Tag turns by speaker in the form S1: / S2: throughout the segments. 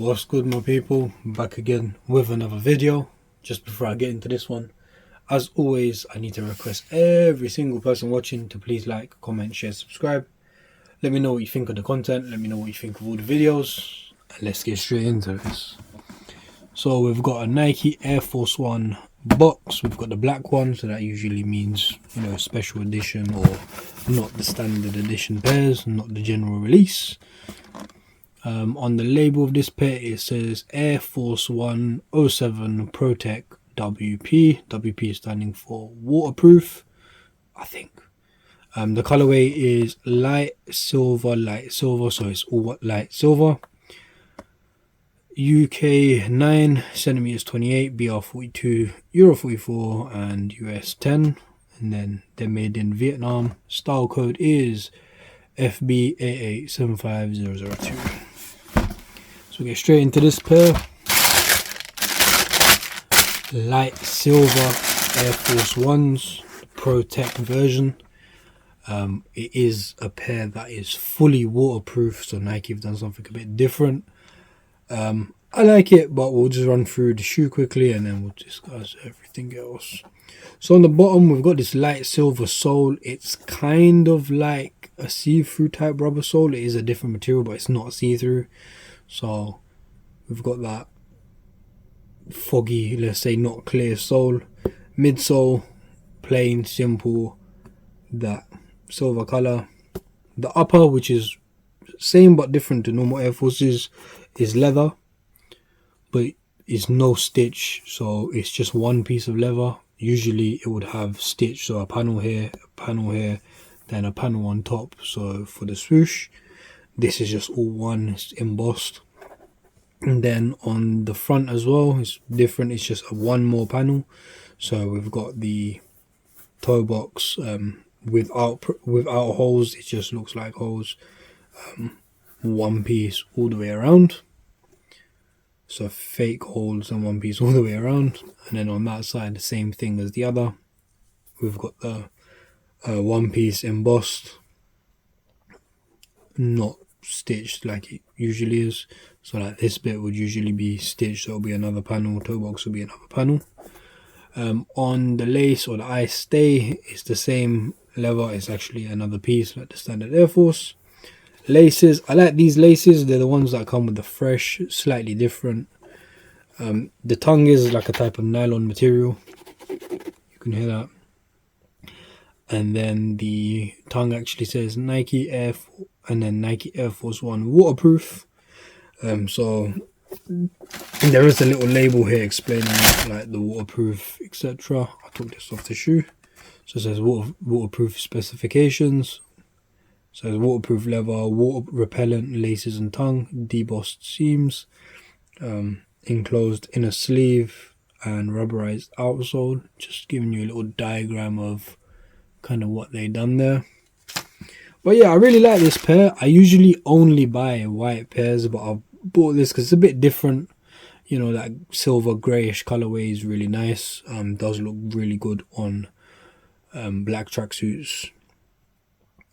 S1: What's good, my people? Back again with another video. Just before I get into this one, as always, I need to request every single person watching to please like, comment, share, subscribe. Let me know what you think of the content. Let me know what you think of all the videos, and let's get straight into this. So we've got a Nike Air Force One box. We've got the black one, so that usually means, you know, special edition or not the standard edition pairs, not the general release. On the label of this pair it says Air Force One 07 Protect WP. WP standing for waterproof, I think. The colorway is light silver, so it's all light silver. UK 9, centimeters 28, BR 42, Euro 44, and US 10. And then they're made in Vietnam. Style code is FB8875-002. So we get straight into this pair. Light silver Air Force Ones, Protect version. It is a pair that is fully waterproof, so Nike have done something a bit different. I like it, but we'll just run through the shoe quickly and then we'll discuss everything else. So on the bottom we've got this light silver sole. It's kind of like a see-through type rubber sole. It is a different material, but it's not see-through. So we've got that foggy, let's say not clear sole. Midsole, plain, simple, that silver color. The upper, which is same but different to normal Air Forces, is leather, but it's no stitch, so it's just one piece of leather. Usually it would have stitch, so a panel here, then a panel on top. So for the swoosh, this is just all one, it's embossed. And then on the front as well, it's different, it's just one more panel. So we've got the toe box without holes, it just looks like holes. One piece all the way around, so fake holes and one piece all the way around. And then on that side, the same thing as the other, we've got the one piece embossed, not stitched like it usually is. So like this bit would usually be stitched, so it'll be another panel, toe box will be another panel. On the lace or the eye stay, it's the same leather, it's actually another piece like the standard Air Force. Laces, I like these laces, they're the ones that come with the fresh, slightly different. The tongue is like a type of nylon material, you can hear that. And then the tongue actually says Nike Air and then Nike Air Force One waterproof. So there is a little label here explaining like the waterproof, etc. I took this off the shoe, so it says waterproof specifications. So it's waterproof leather, water repellent, laces and tongue, debossed seams, enclosed inner sleeve, and rubberized outsole. Just giving you a little diagram of kind of what they done there. But yeah, I really like this pair. I usually only buy white pairs, but I've bought this because it's a bit different. You know, that silver greyish colorway is really nice. Does look really good on black tracksuits.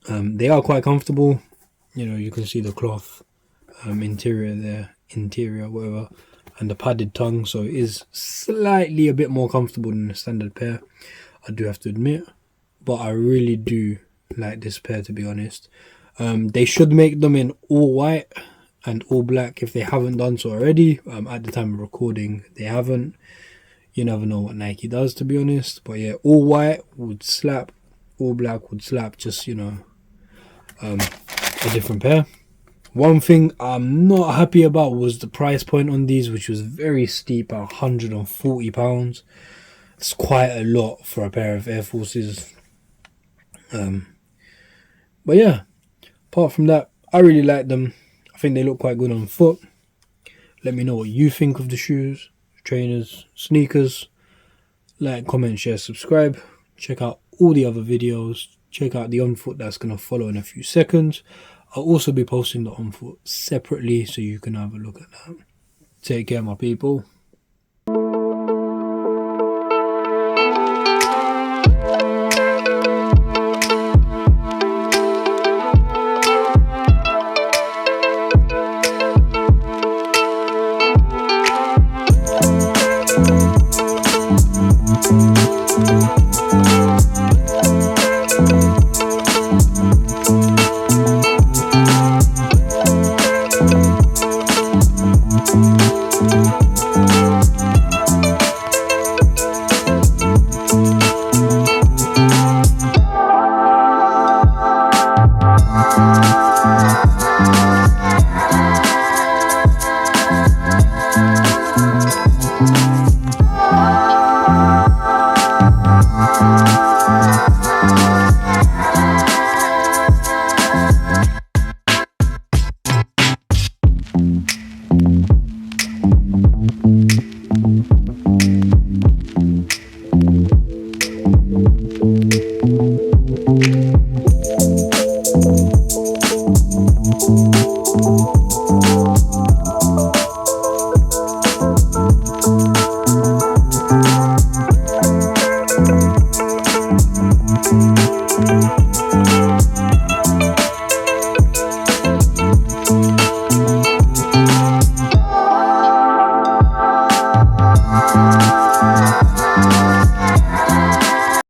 S1: They are quite comfortable. You know, you can see the cloth interior there, whatever, and the padded tongue, so it is slightly a bit more comfortable than the standard pair, I do have to admit. But I really do like this pair, to be honest. They should make them in all white and all black if they haven't done so already. At the time of recording they haven't. You never know what Nike does, to be honest. But yeah, all white would slap, all black would slap, just, you know, a different pair. One thing I'm not happy about was the price point on these, which was very steep at £140. It's quite a lot for a pair of Air Forces. But yeah, apart from that, I really like them. I think they look quite good on foot. Let me know what you think of the shoes, trainers, sneakers. Like, comment, share, subscribe. Check out all the other videos. Check out the on foot that's going to follow in a few seconds. I'll also be posting the on foot separately, so you can have a look at that. Take care, my people.